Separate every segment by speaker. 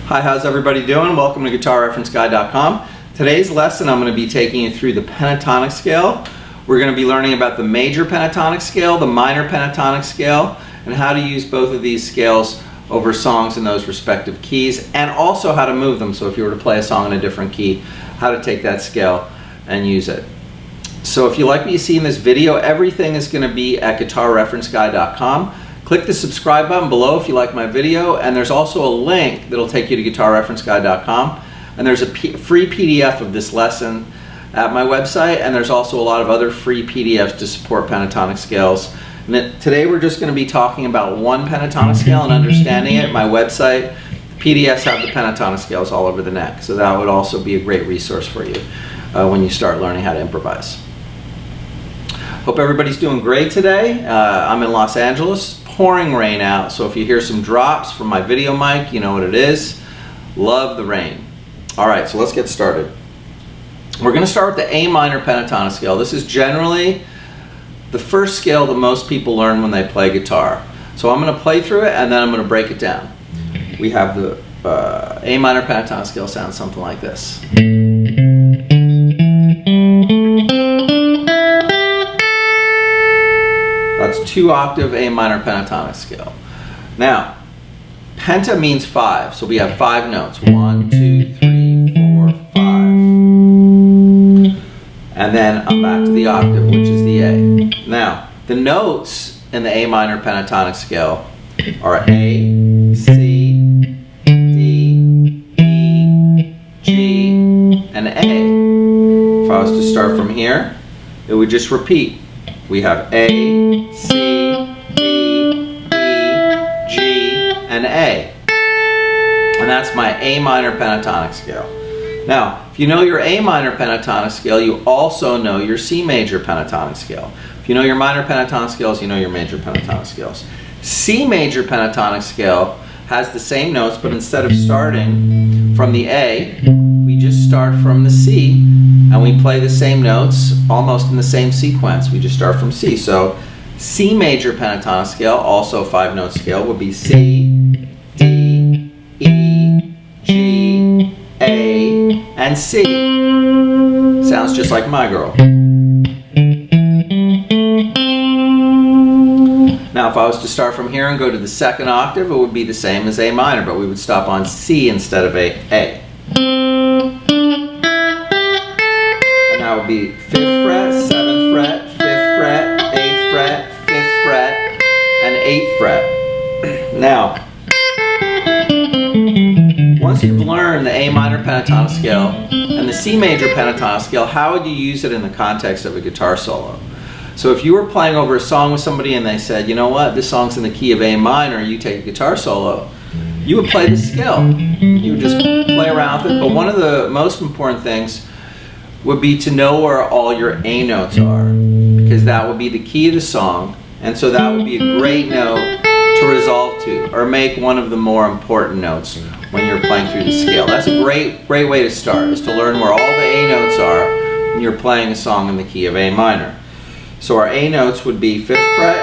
Speaker 1: Hi, how's everybody doing? Welcome to GuitarReferenceGuide.com. Today's lesson I'm going to be taking you through the pentatonic scale. We're going to be learning about the major pentatonic scale, the minor pentatonic scale, and how to use both of these scales over songs in those respective keys, and also how to move them. So if you were to play a song in a different key, how to take that scale and use it. So if you like what you see in this video, everything is going to be at GuitarReferenceGuide.com. Click the subscribe button below if you like my video, and there's also a link that'll take you to GuitarReferenceGuide.com, and there's a free PDF of this lesson at my website, and there's also a lot of other free PDFs to support pentatonic scales. And today we're just going to be talking about one pentatonic scale and understanding it. My website, PDFs have the pentatonic scales all over the neck, so that would also be a great resource for you when you start learning how to improvise. Hope everybody's doing great today. I'm in Los Angeles. Pouring rain out, so if you hear some drops from my video mic, you know what it is. Love the rain. Alright, so let's get started. We're going to start with the A minor pentatonic scale. This is generally the first scale that most people learn when they play guitar. So I'm going to play through it and then I'm going to break it down. We have the A minor pentatonic scale sounds something like this. That's 2-octave A minor pentatonic scale. Now, penta means 5, so we have 5 notes. 1, 2, 3, 4, 5. And then I'm back to the octave, which is the A. Now, the notes in the A minor pentatonic scale are A, C, D, E, G, and A. If I was to start from here, it would just repeat. We have A, C, D, E, G, and A. And that's my A minor pentatonic scale. Now, if you know your A minor pentatonic scale, you also know your C major pentatonic scale. If you know your minor pentatonic scales, you know your major pentatonic scales. C major pentatonic scale has the same notes, but instead of starting from the A, we just start from the C, and we play the same notes almost in the same sequence. We just start from C. So C major pentatonic scale, also 5-note scale, would be C, D, E, G, A, and C. Sounds just like My Girl. Now if I was to start from here and go to the 2nd octave, it would be the same as A minor, but we would stop on C instead of A. That would be 5th fret, 7th fret, 5th fret, 8th fret, 5th fret, and 8th fret. Now, once you've learned the A minor pentatonic scale and the C major pentatonic scale, how would you use it in the context of a guitar solo? So if you were playing over a song with somebody and they said, you know what, this song's in the key of A minor, you take a guitar solo, you would play the scale. You would just play around with it, but one of the most important things would be to know where all your A notes are, because that would be the key of the song, and so that would be a great note to resolve to, or make one of the more important notes when you're playing through the scale. That's a great way to start, is to learn where all the A notes are when you're playing a song in the key of A minor. So our A notes would be 5th fret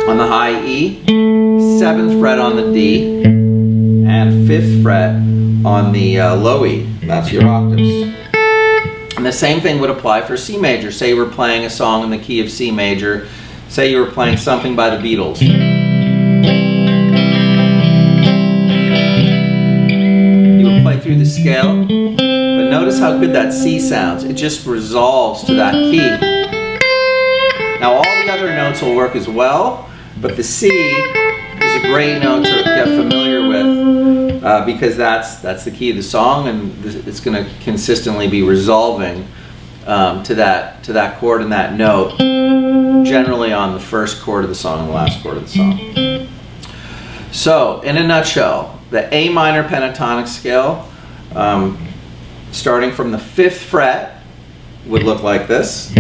Speaker 1: on the high E, 7th fret on the D, and 5th fret on the low E. That's your octaves. And the same thing would apply for C major. Say you were playing a song in the key of C major. Say you were playing something by the Beatles. You would play through the scale, but notice how good that C sounds. It just resolves to that key. Now all the other notes will work as well, but the C is a great note to get familiar with because that's the key of the song, and it's going to consistently be resolving to that chord and that note, generally on the first chord of the song and the last chord of the song. So in a nutshell, the A minor pentatonic scale, starting from the 5th fret, would look like this.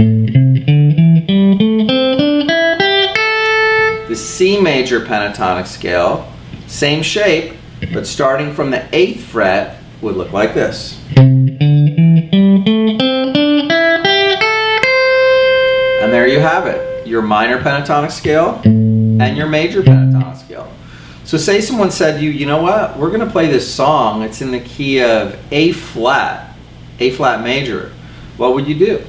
Speaker 1: The C major pentatonic scale, same shape, but starting from the 8th fret would look like this. And there you have it, your minor pentatonic scale and your major pentatonic scale. So say someone said to you, you know what, we're going to play this song. It's in the key of A flat major. What would you do?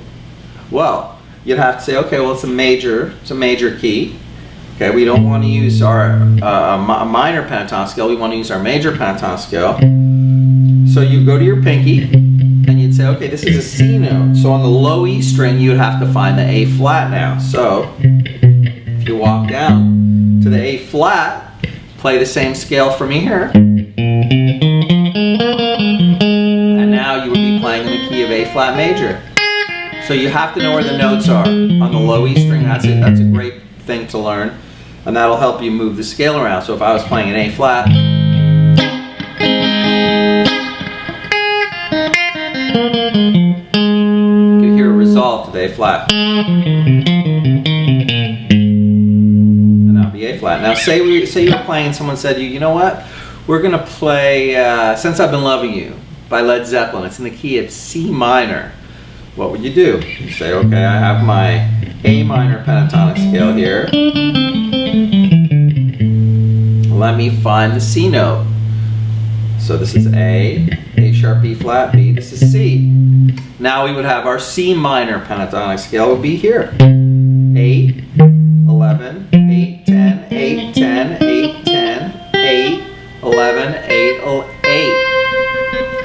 Speaker 1: Well, you'd have to say, okay, well, it's a major key. Okay, we don't want to use our minor pentatonic scale. We want to use our major pentatonic scale. So you go to your pinky and you'd say, okay, this is a C note. So on the low E string, you would have to find the A flat now. So if you walk down to the A flat, play the same scale from here. And now you would be playing in the key of A flat major. So you have to know where the notes are on the low E string. That's it. That's a great thing to learn. And that'll help you move the scale around. So if I was playing an A flat, you can hear a resolve to the A flat. And that'll be A flat. Now say you were playing and someone said to you, you know what? We're going to play Since I've Been Loving You by Led Zeppelin. It's in the key of C minor. What would you do? You say, okay, I have my A minor pentatonic scale here. Let me find the C note. So this is A sharp, B flat, B. This is C. Now we would have our C minor pentatonic scale would be here. 8, 11, 8, 10, 8, 10, 8, 10, 8, 11, 8, 8.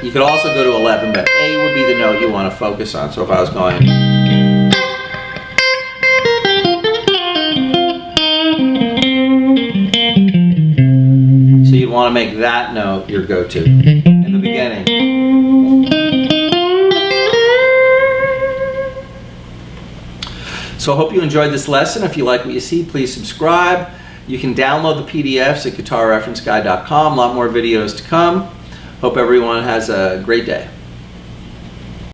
Speaker 1: You could also go to 11, but A would be the note you want to focus on. So if I was going, so you'd want to make that note your go-to in the beginning. So I hope you enjoyed this lesson. If you like what you see, please subscribe. You can download the PDFs at guitarreferenceguide.com. A lot more videos to come. Hope everyone has a great day.